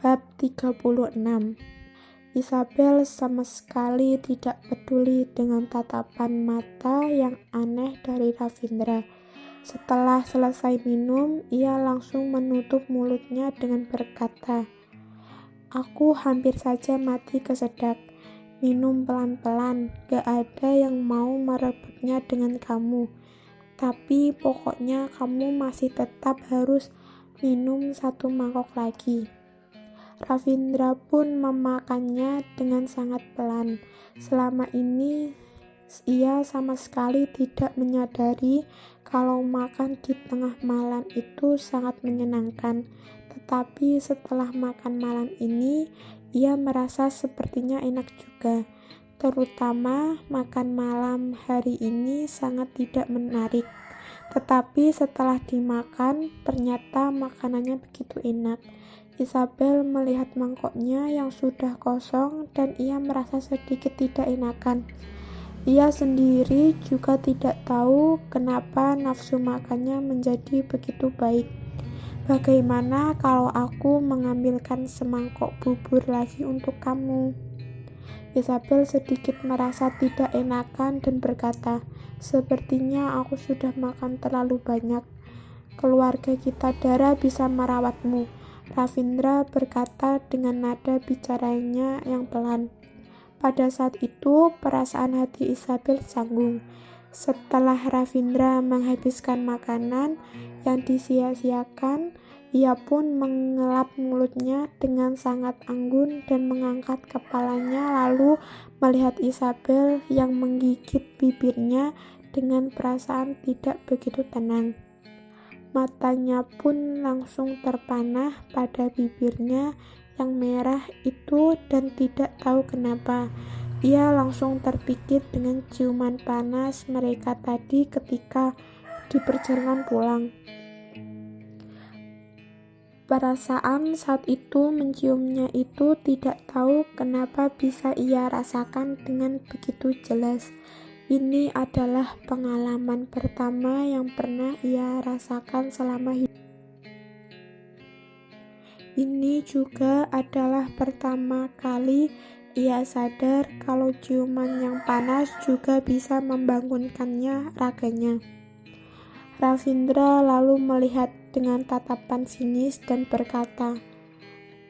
Bab 36. Isabel sama sekali tidak peduli dengan tatapan mata yang aneh dari Ravindra. Setelah selesai minum, ia langsung menutup mulutnya dengan berkata, "Aku hampir saja mati kesedak. Minum pelan-pelan, gak ada yang mau merebutnya dengan kamu. Tapi pokoknya kamu masih tetap harus minum 1 mangkok lagi." Ravindra pun memakannya dengan sangat pelan. Selama ini ia sama sekali tidak menyadari kalau makan di tengah malam itu sangat menyenangkan. Tetapi setelah makan malam ini, ia merasa sepertinya enak juga. Terutama makan malam hari ini sangat tidak menarik. Tetapi setelah dimakan, ternyata makanannya begitu enak. Isabel melihat mangkoknya yang sudah kosong dan ia merasa sedikit tidak enakan. Ia sendiri juga tidak tahu kenapa nafsu makannya menjadi begitu baik. "Bagaimana kalau aku mengambilkan semangkok bubur lagi untuk kamu?" Isabel sedikit merasa tidak enakan dan berkata, "Sepertinya aku sudah makan terlalu banyak. Keluarga kita Dara bisa merawatmu." Ravindra berkata dengan nada bicaranya yang pelan. Pada saat itu, perasaan hati Isabel canggung. Setelah Ravindra menghabiskan makanan yang disia-siakan, ia pun mengelap mulutnya dengan sangat anggun dan mengangkat kepalanya lalu melihat Isabel yang menggigit bibirnya dengan perasaan tidak begitu tenang. Matanya pun langsung terpanah pada bibirnya yang merah itu dan tidak tahu kenapa. Ia langsung terpikir dengan ciuman panas mereka tadi ketika di perjalanan pulang. Perasaan saat itu menciumnya itu tidak tahu kenapa bisa ia rasakan dengan begitu jelas. Ini adalah pengalaman pertama yang pernah ia rasakan selama hidup. Ini juga adalah pertama kali ia sadar kalau ciuman yang panas juga bisa membangunkannya raganya. Ravindra lalu melihat dengan tatapan sinis dan berkata,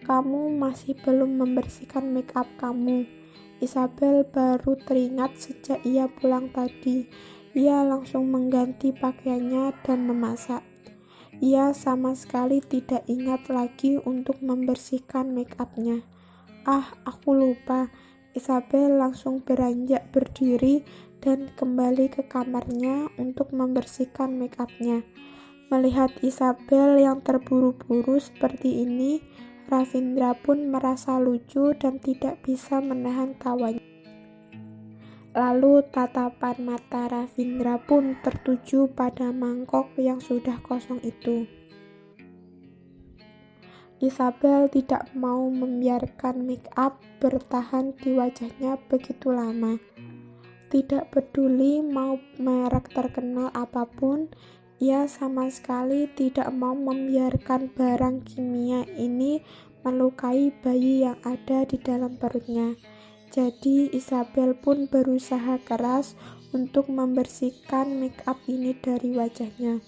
"Kamu masih belum membersihkan make up kamu." Isabel baru teringat sejak ia pulang tadi. Ia langsung mengganti pakaiannya dan memasak. Ia sama sekali tidak ingat lagi untuk membersihkan make up-nya. Aku lupa." Isabel langsung beranjak berdiri dan kembali ke kamarnya untuk membersihkan make up-nya. Melihat Isabel yang terburu-buru seperti ini, Ravindra pun merasa lucu dan tidak bisa menahan tawanya. Lalu tatapan mata Ravindra pun tertuju pada mangkok yang sudah kosong itu. Isabel tidak mau membiarkan make up bertahan di wajahnya begitu lama. Tidak peduli mau merek terkenal apapun, ia sama sekali tidak mau membiarkan barang kimia ini melukai bayi yang ada di dalam perutnya. Jadi Isabel pun berusaha keras untuk membersihkan make up ini dari wajahnya.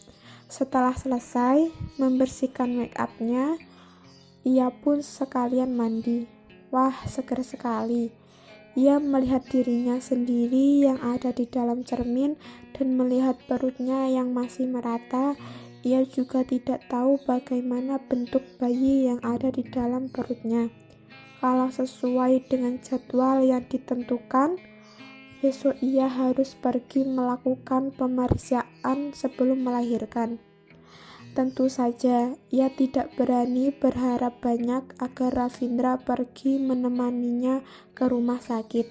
Setelah selesai membersihkan make up-nya, ia pun sekalian mandi. Wah, segar sekali. Ia melihat dirinya sendiri yang ada di dalam cermin dan melihat perutnya yang masih merata. Ia juga tidak tahu bagaimana bentuk bayi yang ada di dalam perutnya. Kalau sesuai dengan jadwal yang ditentukan, besok ia harus pergi melakukan pemeriksaan sebelum melahirkan. Tentu saja, ia tidak berani berharap banyak agar Ravindra pergi menemaninya ke rumah sakit.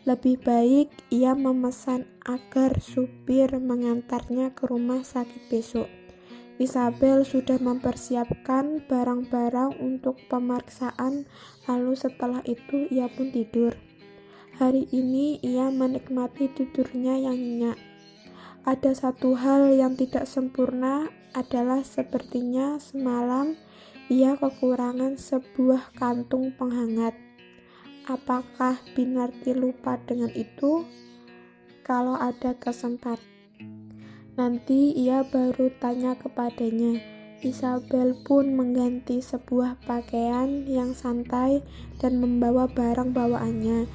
Lebih baik ia memesan agar supir mengantarnya ke rumah sakit besok. Isabel sudah mempersiapkan barang-barang untuk pemeriksaan, lalu setelah itu ia pun tidur. Hari ini ia menikmati tidurnya yang nyenyak. Ada satu hal yang tidak sempurna adalah sepertinya semalam Ia kekurangan sebuah kantung penghangat. Apakah Binarti lupa dengan itu? Kalau ada kesempatan, nanti ia baru tanya kepadanya. Isabel pun mengganti sebuah pakaian yang santai dan membawa barang bawaannya.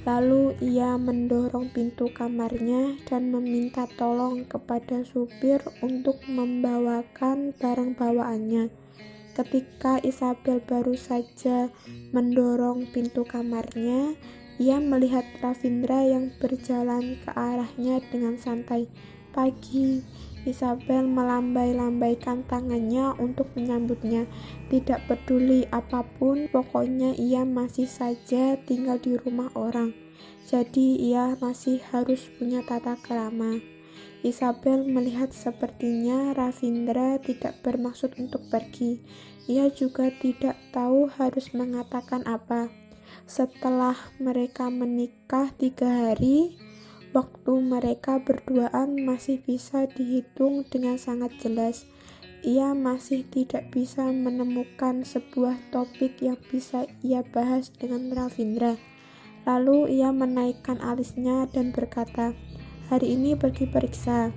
Lalu ia mendorong pintu kamarnya dan meminta tolong kepada supir untuk membawakan barang bawaannya. Ketika Isabel baru saja mendorong pintu kamarnya, ia melihat Ravindra yang berjalan ke arahnya dengan santai. "Pagi." Isabel melambai-lambaikan tangannya untuk menyambutnya. Tidak peduli apapun, pokoknya ia masih saja tinggal di rumah orang. Jadi ia masih harus punya tata krama. Isabel melihat sepertinya Ravindra tidak bermaksud untuk pergi. Ia juga tidak tahu harus mengatakan apa. Setelah mereka menikah 3 hari, waktu mereka berduaan masih bisa dihitung dengan sangat jelas. Ia masih tidak bisa menemukan sebuah topik yang bisa ia bahas dengan Ravindra. Lalu ia menaikkan alisnya dan berkata, "Hari ini pergi periksa."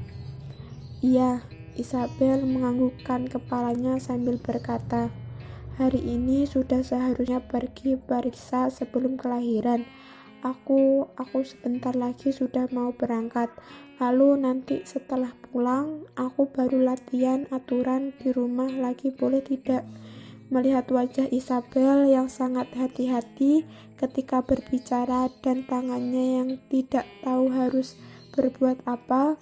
"Iya." Isabel menganggukkan kepalanya sambil berkata, "Hari ini sudah seharusnya pergi periksa sebelum kelahiran. Aku sebentar lagi sudah mau berangkat. Lalu nanti setelah pulang, aku baru latihan aturan di rumah lagi, boleh tidak?" Melihat wajah Isabel yang sangat hati-hati ketika berbicara dan tangannya yang tidak tahu harus berbuat apa,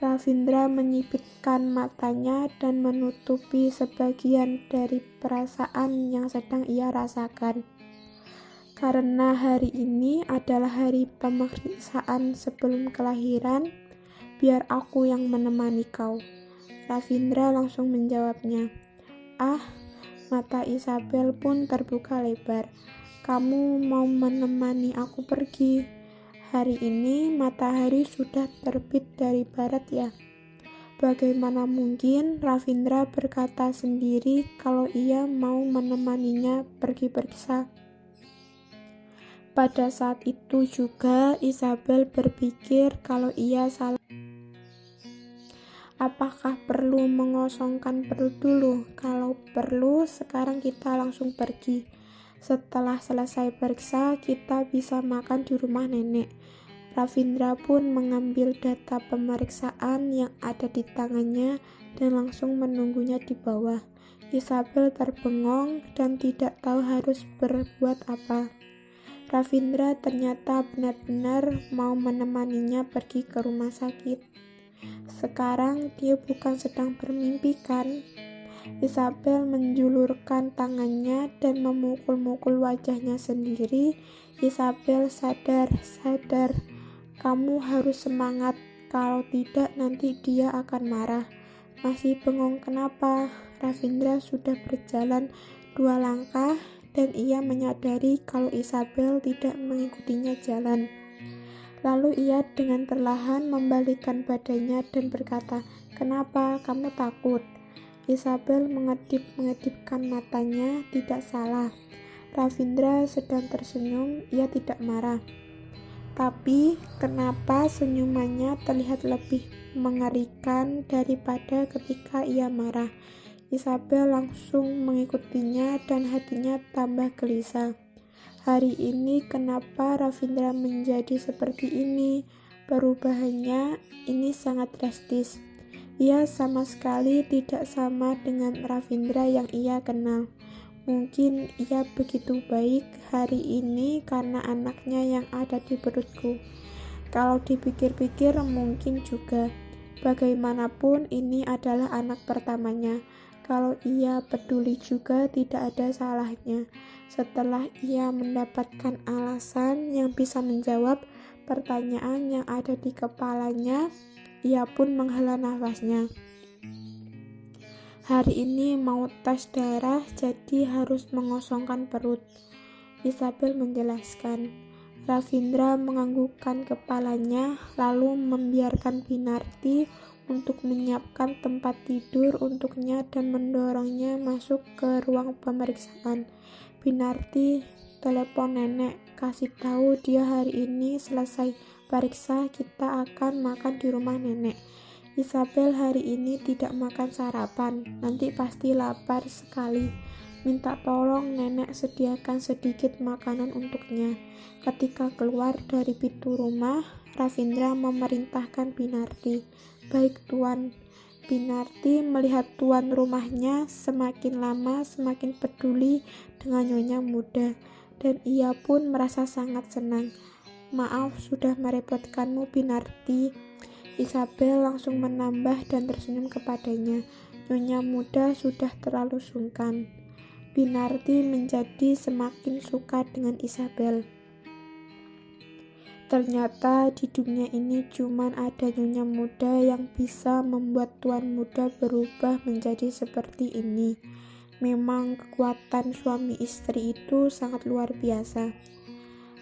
Ravindra menyipitkan matanya dan menutupi sebagian dari perasaan yang sedang ia rasakan. "Karena hari ini adalah hari pemeriksaan sebelum kelahiran, biar aku yang menemani kau." Ravindra langsung menjawabnya. "Ah." Mata Isabel pun terbuka lebar. "Kamu mau menemani aku pergi? Hari ini matahari sudah terbit dari barat ya?" Bagaimana mungkin Ravindra berkata sendiri kalau ia mau menemaninya pergi periksa? Pada saat itu juga Isabel berpikir kalau ia salah. Apakah perlu mengosongkan perut dulu? Kalau perlu, sekarang kita langsung pergi. Setelah selesai periksa, kita bisa makan di rumah nenek. Ravindra pun mengambil data pemeriksaan yang ada di tangannya dan langsung menunggunya di bawah. Isabel terbengong dan tidak tahu harus berbuat apa. Ravindra ternyata benar-benar mau menemaninya pergi ke rumah sakit. Sekarang dia bukan sedang bermimpi, kan? Isabel menjulurkan tangannya dan memukul-mukul wajahnya sendiri. "Isabel, sadar. Kamu harus semangat. Kalau tidak, nanti dia akan marah." "Masih bengong kenapa?" Ravindra sudah berjalan 2 langkah dan ia menyadari kalau Isabel tidak mengikutinya jalan. Lalu ia dengan perlahan membalikkan badannya dan berkata, "Kenapa? Kamu takut?" Isabel mengedip-ngedipkan matanya. Tidak salah. Ravindra sedang tersenyum, ia tidak marah. Tapi kenapa senyumannya terlihat lebih mengerikan daripada ketika ia marah? Isabel langsung mengikutinya dan hatinya tambah gelisah. Hari ini kenapa Ravindra menjadi seperti ini? Perubahannya ini sangat drastis. Ia sama sekali tidak sama dengan Ravindra yang ia kenal. Mungkin ia begitu baik hari ini karena anaknya yang ada di perutku. Kalau dipikir-pikir mungkin juga. Bagaimanapun ini adalah anak pertamanya. Kalau ia peduli juga tidak ada salahnya. Setelah ia mendapatkan alasan yang bisa menjawab pertanyaan yang ada di kepalanya, ia pun menghela nafasnya. "Hari ini mau tes darah, jadi harus mengosongkan perut," Isabel menjelaskan. Ravindra menganggukkan kepalanya, lalu membiarkan Binarti untuk menyiapkan tempat tidur untuknya dan mendorongnya masuk ke ruang pemeriksaan. Binarti telepon nenek, kasih tahu dia hari ini selesai periksa, kita akan makan di rumah nenek. Isabel hari ini tidak makan sarapan, nanti pasti lapar sekali. Minta tolong nenek sediakan sedikit makanan untuknya. Ketika keluar dari pintu rumah, Ravindra memerintahkan Binarti. Baik tuan. Binarti melihat tuan rumahnya semakin lama semakin peduli dengan nyonya muda, dan ia pun merasa sangat senang. Maaf sudah merepotkanmu Binarti. Isabel langsung menambah dan tersenyum kepadanya. Nyonya muda sudah terlalu sungkan. Binarti menjadi semakin suka dengan Isabel. Ternyata di dunia ini cuma ada nyonya muda yang bisa membuat tuan muda berubah menjadi seperti ini. Memang kekuatan suami istri itu sangat luar biasa.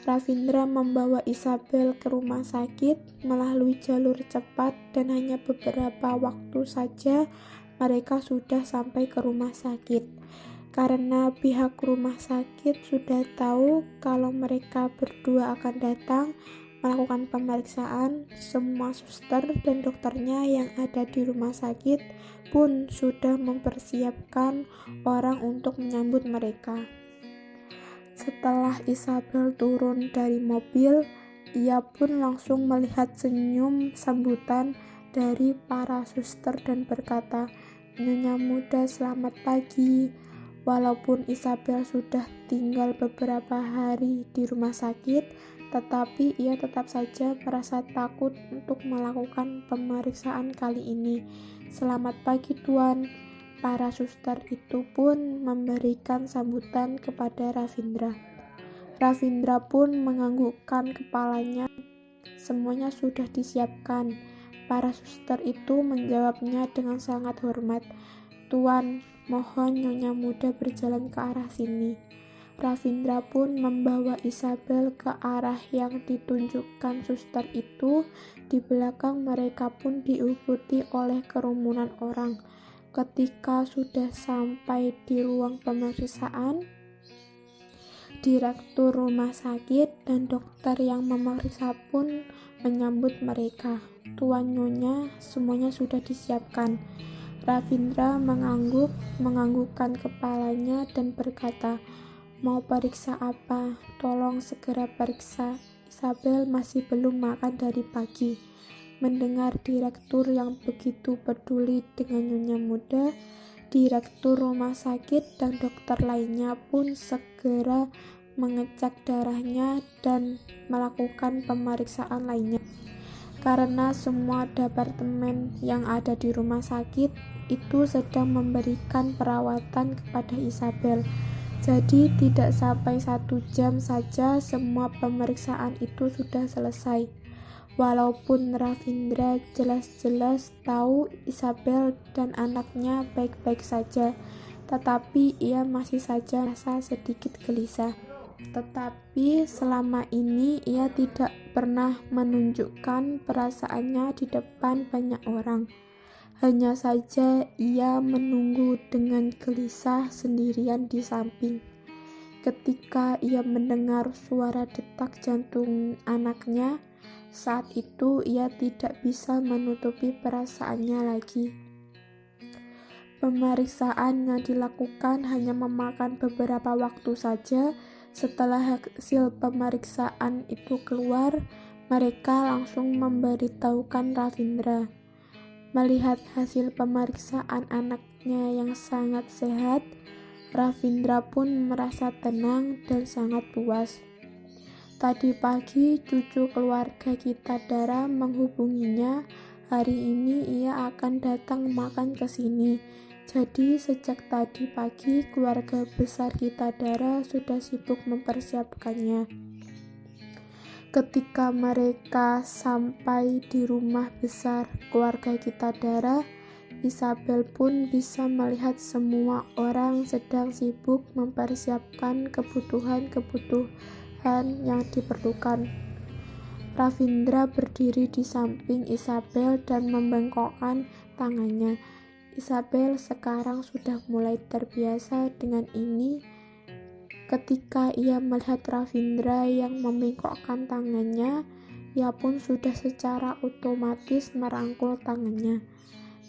Ravindra membawa Isabel ke rumah sakit melalui jalur cepat dan hanya beberapa waktu saja mereka sudah sampai ke rumah sakit. Karena pihak rumah sakit sudah tahu kalau mereka berdua akan datang melakukan pemeriksaan, semua suster dan dokternya yang ada di rumah sakit pun sudah mempersiapkan orang untuk menyambut mereka. Setelah Isabel turun dari mobil, ia pun langsung melihat senyum sambutan dari para suster dan berkata, "Nyonya muda, selamat pagi." Walaupun Isabel sudah tinggal beberapa hari di rumah sakit, tetapi ia tetap saja merasa takut untuk melakukan pemeriksaan kali ini. "Selamat pagi tuan." Para suster itu pun memberikan sambutan kepada Ravindra. Ravindra pun menganggukkan kepalanya. Semuanya sudah disiapkan. Para suster itu menjawabnya dengan sangat hormat. "Tuan, mohon nyonya muda berjalan ke arah sini." Ravindra pun membawa Isabel ke arah yang ditunjukkan suster itu. Di belakang mereka pun diikuti oleh kerumunan orang. Ketika sudah sampai di ruang pemeriksaan, direktur rumah sakit dan dokter yang memeriksa pun menyambut mereka. "Tuan Nyonya, semuanya sudah disiapkan." Ravindra menganggukkan kepalanya dan berkata, "Mau periksa apa? Tolong segera periksa. Isabel masih belum makan dari pagi." Mendengar direktur yang begitu peduli dengan nyonya muda, direktur rumah sakit dan dokter lainnya pun segera mengecek darahnya dan melakukan pemeriksaan lainnya. Karena semua departemen yang ada di rumah sakit itu sedang memberikan perawatan kepada Isabel. Jadi tidak sampai 1 jam saja semua pemeriksaan itu sudah selesai. Walaupun Ravindra jelas-jelas tahu Isabel dan anaknya baik-baik saja, tetapi ia masih saja merasa sedikit gelisah. Tetapi selama ini ia tidak pernah menunjukkan perasaannya di depan banyak orang. Hanya saja ia menunggu dengan gelisah sendirian di samping. Ketika ia mendengar suara detak jantung anaknya, saat itu ia tidak bisa menutupi perasaannya lagi. Pemeriksaan yang dilakukan hanya memakan beberapa waktu saja. Setelah hasil pemeriksaan itu keluar, mereka langsung memberitahukan Ravindra. Melihat hasil pemeriksaan anaknya yang sangat sehat, Ravindra pun merasa tenang dan sangat puas. Tadi pagi cucu keluarga Kitadara menghubunginya. Hari ini ia akan datang makan ke sini. Jadi sejak tadi pagi keluarga besar Kitadara sudah sibuk mempersiapkannya. Ketika mereka sampai di rumah besar keluarga Kitadara, Isabel pun bisa melihat semua orang sedang sibuk mempersiapkan kebutuhan yang diperlukan. Ravindra berdiri di samping Isabel dan membengkokkan tangannya. Isabel sekarang sudah mulai terbiasa dengan ini. Ketika ia melihat Ravindra yang membengkokkan tangannya, ia pun sudah secara otomatis merangkul tangannya.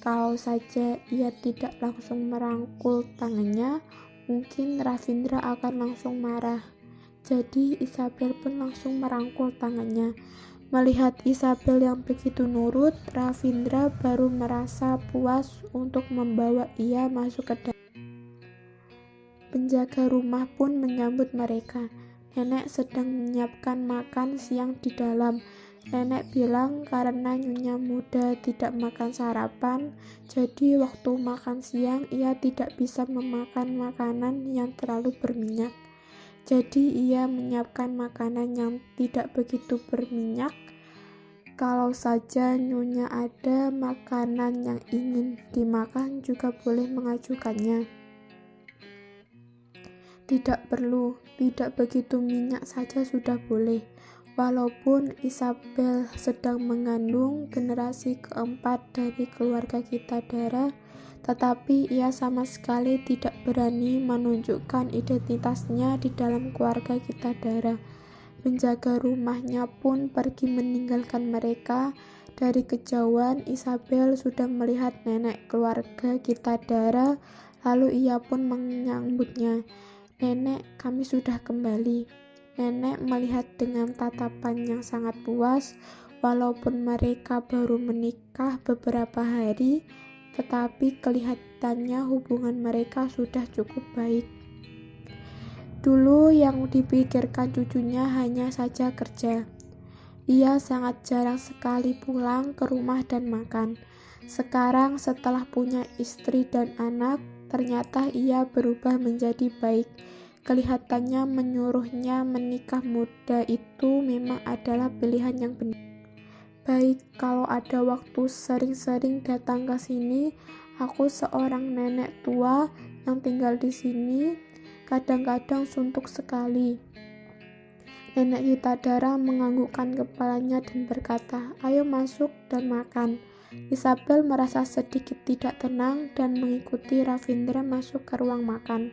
Kalau saja ia tidak langsung merangkul tangannya, mungkin Ravindra akan langsung marah. Jadi Isabel pun langsung merangkul tangannya. Melihat Isabel yang begitu nurut, Ravindra baru merasa puas untuk membawa ia masuk ke dalam. Penjaga rumah pun menyambut mereka. Nenek sedang menyiapkan makan siang di dalam. Nenek bilang karena Nyonya muda tidak makan sarapan, jadi waktu makan siang ia tidak bisa memakan makanan yang terlalu berminyak. Jadi ia menyiapkan makanan yang tidak begitu berminyak. Kalau saja Nyonya ada makanan yang ingin dimakan juga boleh mengajukannya. Tidak perlu, tidak begitu minyak saja sudah boleh. Walaupun Isabel sedang mengandung generasi keempat dari keluarga Kitadara, tetapi ia sama sekali tidak berani menunjukkan identitasnya di dalam keluarga Kitadara. Penjaga rumahnya pun pergi meninggalkan mereka. Dari kejauhan Isabel sudah melihat nenek keluarga Kitadara, lalu ia pun menyambutnya. "Nenek, kami sudah kembali." Nenek melihat dengan tatapan yang sangat puas. Walaupun mereka baru menikah beberapa hari, tetapi kelihatannya hubungan mereka sudah cukup baik. Dulu yang dipikirkan cucunya hanya saja kerja. Ia sangat jarang sekali pulang ke rumah dan makan. Sekarang setelah punya istri dan anak, ternyata ia berubah menjadi baik. Kelihatannya menyuruhnya menikah muda itu memang adalah pilihan yang benar. Baik, kalau ada waktu sering-sering datang ke sini. Aku seorang nenek tua yang tinggal di sini, kadang-kadang suntuk sekali. Nenek Kitadara menganggukkan kepalanya dan berkata, "Ayo masuk dan makan." Isabel merasa sedikit tidak tenang dan mengikuti Ravindra masuk ke ruang makan.